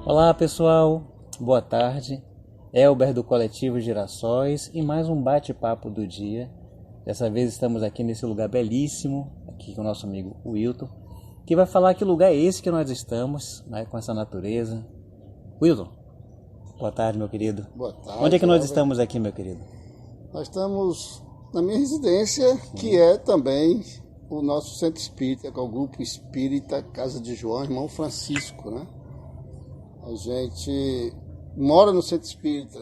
Olá pessoal, boa tarde. Elber do Coletivo Girassóis e mais um bate-papo do dia. Dessa vez estamos aqui nesse lugar belíssimo, aqui com o nosso amigo Wilton, que vai falar que lugar é esse que nós estamos, né, com essa natureza. Wilton, boa tarde, meu querido. Boa tarde. Onde é que nós Elber. estamos aqui, meu querido? Nós estamos na minha residência, que é também o nosso centro espírita, que é o Grupo Espírita Casa de João, Irmão Francisco, né? A gente mora no centro espírita,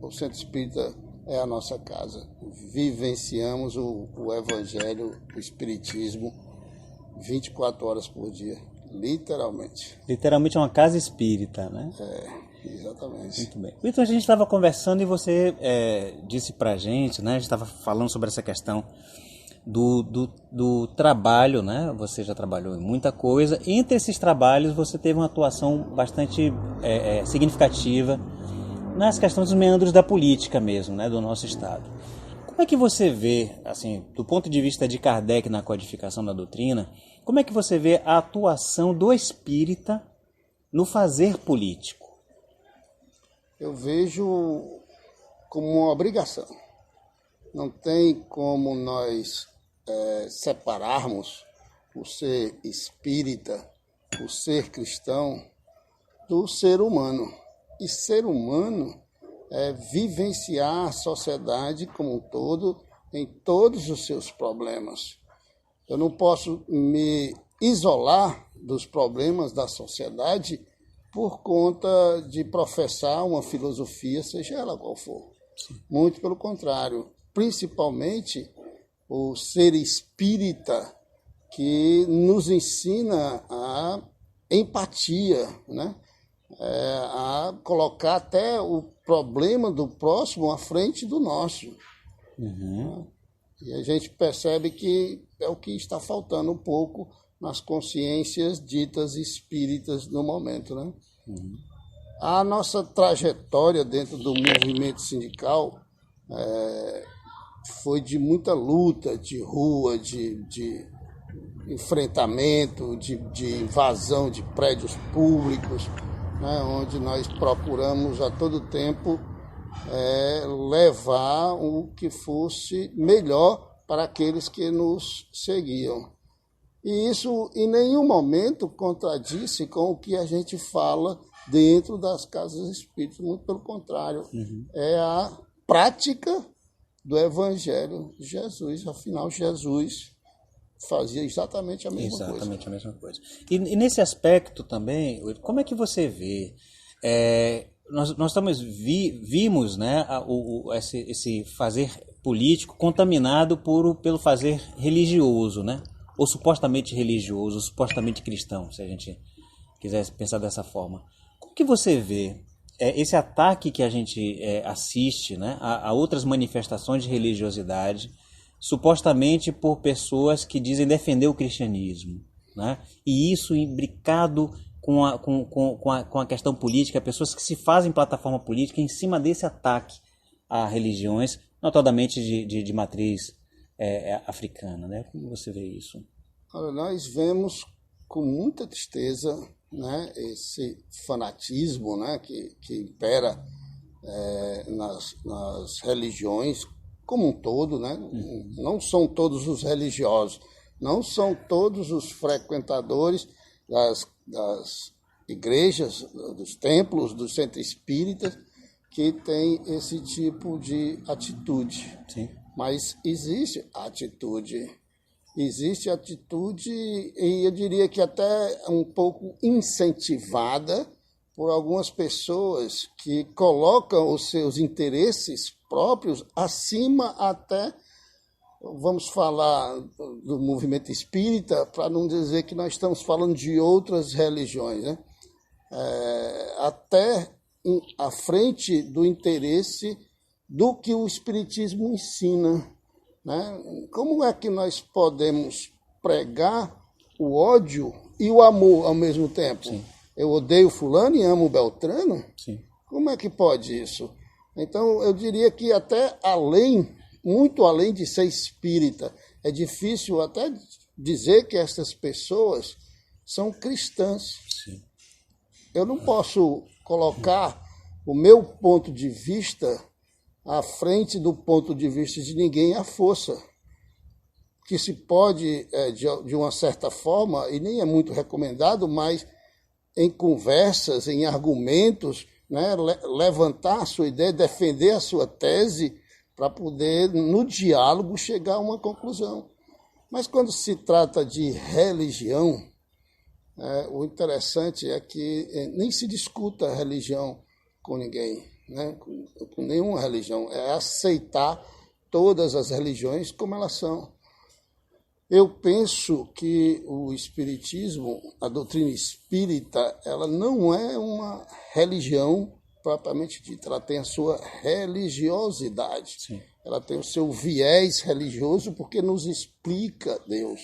o centro espírita é a nossa casa. Vivenciamos o evangelho, o espiritismo, 24 horas por dia, literalmente. Literalmente é uma casa espírita, né? Exatamente. Muito bem. Então a gente estava conversando e você disse pra gente, né? A gente estava falando sobre essa questão do trabalho, né? Você já trabalhou em muita coisa. Entre esses trabalhos você teve uma atuação bastante significativa nas questões dos meandros da política mesmo, né? Do nosso Estado. Como é que você vê, assim, do ponto de vista de Kardec na codificação da doutrina, como é que você vê a atuação do espírita no fazer político? Eu vejo como uma obrigação. Não tem como nós separarmos o ser espírita, o ser cristão, do ser humano. E ser humano é vivenciar a sociedade como um todo, em todos os seus problemas. Eu não posso me isolar dos problemas da sociedade por conta de professar uma filosofia, seja ela qual for. Sim. Muito pelo contrário, principalmente o ser espírita que nos ensina a empatia, né? A colocar até o problema do próximo à frente do nosso. Uhum. E a gente percebe que é o que está faltando um pouco nas consciências ditas espíritas no momento, né? Uhum. A nossa trajetória dentro do movimento sindical foi de muita luta, de rua, de enfrentamento, de invasão de prédios públicos, né, onde nós procuramos a todo tempo levar o que fosse melhor para aqueles que nos seguiam. E isso em nenhum momento contradisse com o que a gente fala dentro das casas espíritas, muito pelo contrário. Uhum. É a prática do Evangelho de Jesus. Afinal, Jesus fazia exatamente a mesma coisa. Exatamente a mesma coisa. E nesse aspecto também, como é que você vê? Nós vimos, né, esse fazer político contaminado pelo fazer religioso, né? Ou supostamente religioso, ou supostamente cristão, se a gente quisesse pensar dessa forma. Como que você vê esse ataque que a gente assiste, né, a outras manifestações de religiosidade, supostamente por pessoas que dizem defender o cristianismo, né? E isso imbricado com a questão política, pessoas que se fazem plataforma política em cima desse ataque a religiões, notadamente de matriz africana, né? Como você vê isso? Olha, nós vemos com muita tristeza, né, esse fanatismo, né, que impera nas religiões como um todo, né? Não são todos os religiosos, não são todos os frequentadores das igrejas, dos templos, dos centros espíritas que têm esse tipo de atitude. Sim. Mas existe atitude e eu diria que até um pouco incentivada por algumas pessoas que colocam os seus interesses próprios acima até, vamos falar do movimento espírita, para não dizer que nós estamos falando de outras religiões, né? Até à frente do interesse do que o espiritismo ensina, né? Como é que nós podemos pregar o ódio e o amor ao mesmo tempo? Sim. Eu odeio fulano e amo Beltrano? Sim. Como é que pode isso? Então, eu diria que até muito além de ser espírita, é difícil até dizer que essas pessoas são cristãs. Sim. eu não posso colocar o meu ponto de vista à frente do ponto de vista de ninguém à força. Que se pode, de uma certa forma, e nem é muito recomendado, mas em conversas, em argumentos, né, levantar a sua ideia, defender a sua tese, para poder, no diálogo, chegar a uma conclusão. Mas quando se trata de religião, o interessante é que nem se discuta a religião com ninguém, né, com nenhuma religião. É aceitar todas as religiões como elas são. Eu penso que o espiritismo, a doutrina espírita, ela não é uma religião propriamente dita, ela tem a sua religiosidade. Sim. Ela tem o seu viés religioso porque nos explica Deus,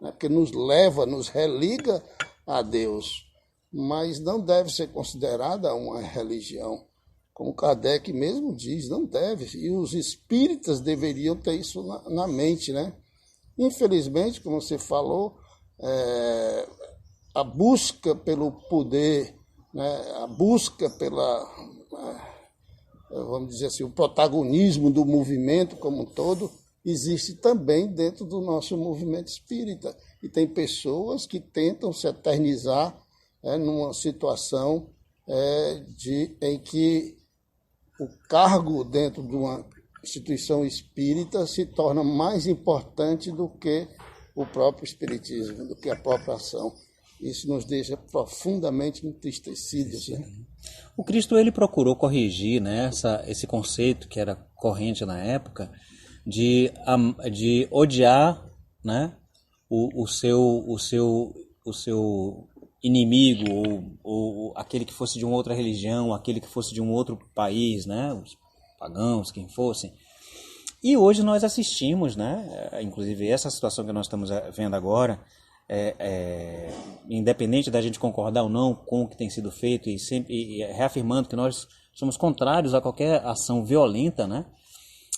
né? Porque nos leva, nos religa a Deus, mas não deve ser considerada uma religião. Como Kardec mesmo diz, não deve, e os espíritas deveriam ter isso na mente, né? Infelizmente, como você falou, a busca pelo poder, né, a busca vamos dizer assim, o protagonismo do movimento como um todo, existe também dentro do nosso movimento espírita. E tem pessoas que tentam se eternizar numa situação em que o cargo dentro de uma instituição espírita se torna mais importante do que o próprio espiritismo, do que a própria ação. Isso nos deixa profundamente entristecidos. Né? O Cristo ele procurou corrigir, né, esse conceito que era corrente na época de odiar, né, o seu inimigo ou aquele que fosse de uma outra religião, aquele que fosse de um outro país, né, os pagãos, quem fossem. E hoje nós assistimos, né, inclusive essa situação que nós estamos vendo agora, independente da gente concordar ou não com o que tem sido feito e sempre reafirmando que nós somos contrários a qualquer ação violenta, né?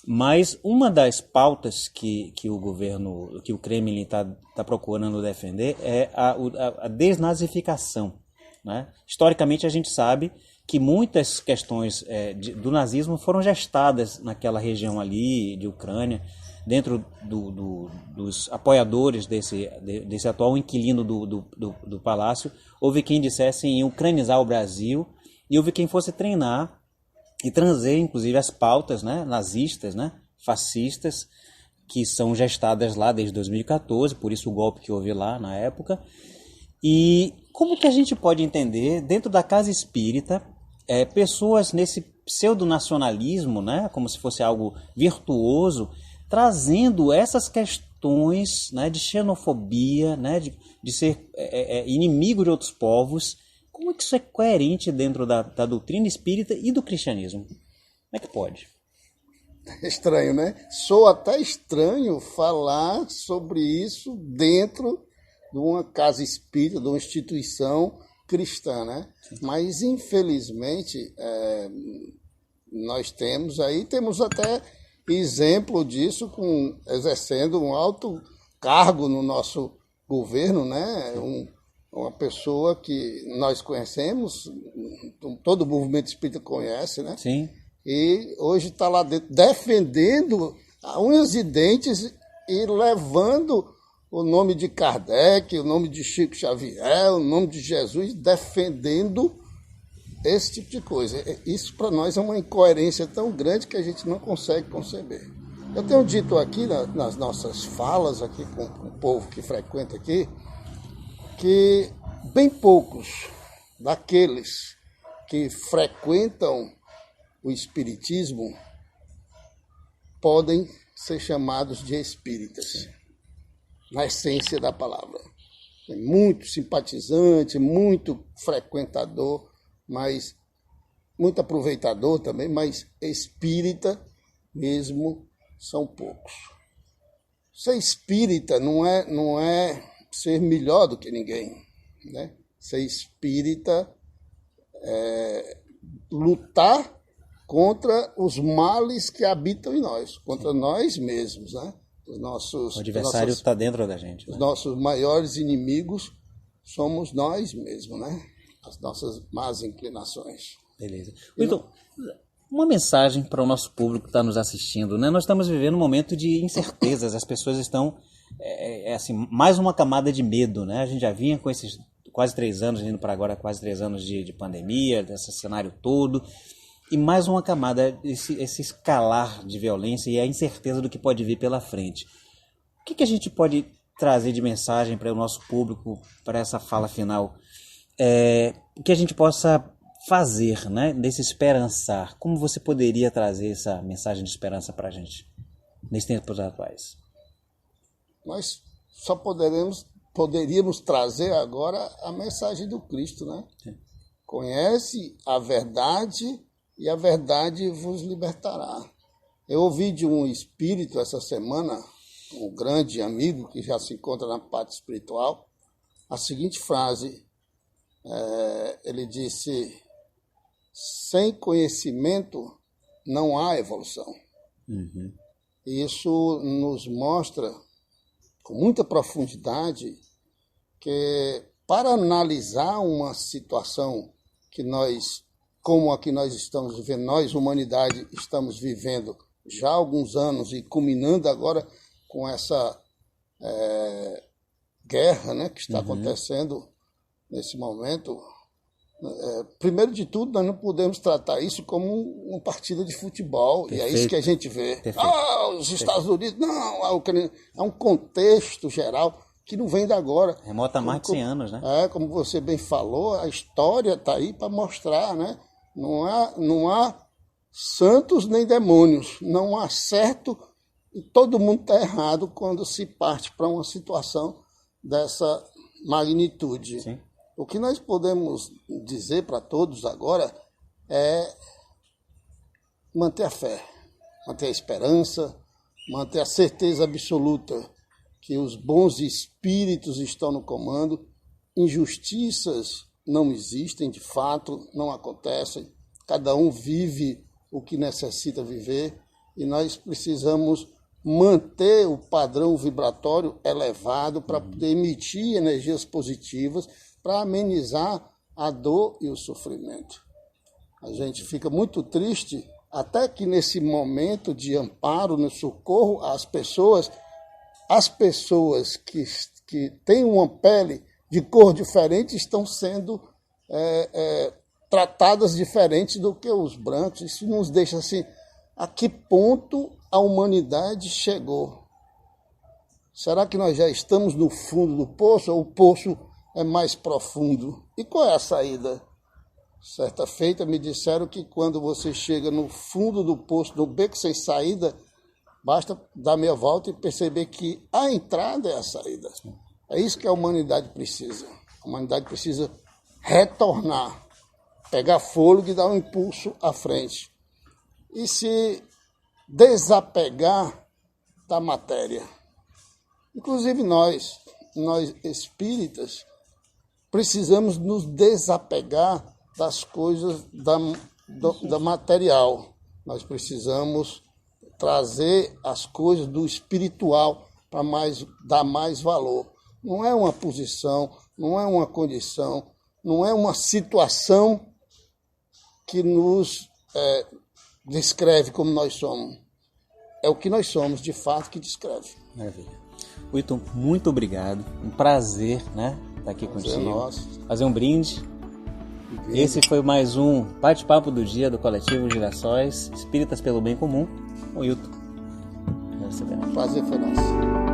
Mas uma das pautas que o governo, que o Kremlin está procurando defender é a desnazificação, né? Historicamente a gente sabe que muitas questões do nazismo foram gestadas naquela região ali de Ucrânia, dentro dos apoiadores desse atual inquilino do palácio. Houve quem dissesse em ucranizar o Brasil e houve quem fosse treinar e trazer, inclusive, as pautas, né, nazistas, né, fascistas, que são gestadas lá desde 2014, por isso o golpe que houve lá na época. E como que a gente pode entender, dentro da casa espírita, pessoas nesse pseudonacionalismo, né, como se fosse algo virtuoso, trazendo essas questões, né, de xenofobia, né, de ser inimigo de outros povos? Como é que isso é coerente dentro da doutrina espírita e do cristianismo? Como é que pode? Estranho, né? Soa até estranho falar sobre isso dentro de uma casa espírita, de uma instituição cristã, né? Sim. Mas, infelizmente, nós temos até exemplo disso exercendo um alto cargo no nosso governo, né? Uma pessoa que nós conhecemos, todo o movimento espírita conhece, né? Sim. E hoje está lá dentro defendendo a unhas e dentes e levando o nome de Kardec, o nome de Chico Xavier, o nome de Jesus, defendendo esse tipo de coisa. Isso para nós é uma incoerência tão grande que a gente não consegue conceber. Eu tenho dito aqui nas nossas falas aqui com o povo que frequenta aqui, que bem poucos daqueles que frequentam o espiritismo podem ser chamados de espíritas, na essência da palavra. Tem muito simpatizante, muito frequentador, mas muito aproveitador também, mas espírita mesmo são poucos. Ser espírita não é ser melhor do que ninguém, né? Ser espírita é lutar contra os males que habitam em nós, contra nós mesmos, né? O adversário está dentro da gente. Os nossos maiores inimigos somos nós mesmos, né? as nossas más inclinações. Beleza. Então, uma mensagem para o nosso público que está nos assistindo, né? Nós estamos vivendo um momento de incertezas, as pessoas estão, assim, mais uma camada de medo, né? A gente já vinha com esses quase 3 anos, indo para agora quase 3 anos de pandemia, desse cenário todo, e mais uma camada, esse escalar de violência e a incerteza do que pode vir pela frente. O que a gente pode trazer de mensagem para o nosso público, para essa fala final? Que a gente possa fazer, né, desse esperançar. Como você poderia trazer essa mensagem de esperança para a gente nesses tempos atuais? Nós só poderíamos trazer agora a mensagem do Cristo, né? Sim. Conhece a verdade e a verdade vos libertará. Eu ouvi de um espírito essa semana, um grande amigo que já se encontra na parte espiritual, a seguinte frase. Ele disse: sem conhecimento não há evolução. Uhum. Isso nos mostra com muita profundidade que para analisar uma situação que nós, como a que nós estamos vivendo, nós, humanidade, estamos vivendo já há alguns anos e culminando agora com essa guerra, né, que está acontecendo nesse momento. Primeiro de tudo, nós não podemos tratar isso como uma partida de futebol. Perfeito. E é isso que a gente vê. Os Estados Unidos, não, há um contexto geral que não vem de agora. Remota há mais de 100 anos, né? Como você bem falou, a história está aí para mostrar, né? Não há santos nem demônios, não há certo e todo mundo está errado quando se parte para uma situação dessa magnitude. Sim. O que nós podemos dizer para todos agora é manter a fé, manter a esperança, manter a certeza absoluta que os bons espíritos estão no comando, injustiças não existem, de fato, não acontecem, cada um vive o que necessita viver e nós precisamos manter o padrão vibratório elevado para poder emitir energias positivas para amenizar a dor e o sofrimento. A gente fica muito triste, até que nesse momento de amparo, no socorro às pessoas que têm uma pele de cor diferente estão sendo tratadas diferentes do que os brancos. Isso nos deixa assim, a que ponto a humanidade chegou? Será que nós já estamos no fundo do poço ou o poço é mais profundo? E qual é a saída? Certa feita me disseram que quando você chega no fundo do poço, no beco sem saída, basta dar meia volta e perceber que a entrada é a saída. É isso que a humanidade precisa. A humanidade precisa retornar, pegar fôlego e dar um impulso à frente. E se desapegar da matéria. Inclusive nós espíritas, precisamos nos desapegar das coisas da material. Nós precisamos trazer as coisas do espiritual para dar mais valor. Não é uma posição, não é uma condição, não é uma situação que nos descreve como nós somos. É o que nós somos, de fato, que descreve. Maravilha. Wilton, muito obrigado. Um prazer, né, estar aqui contigo. Nosso. Fazer um brinde. Esse foi mais um bate-papo do dia do Coletivo Girassóis Espíritas pelo Bem Comum, com o Wilton. Prazer foi nosso.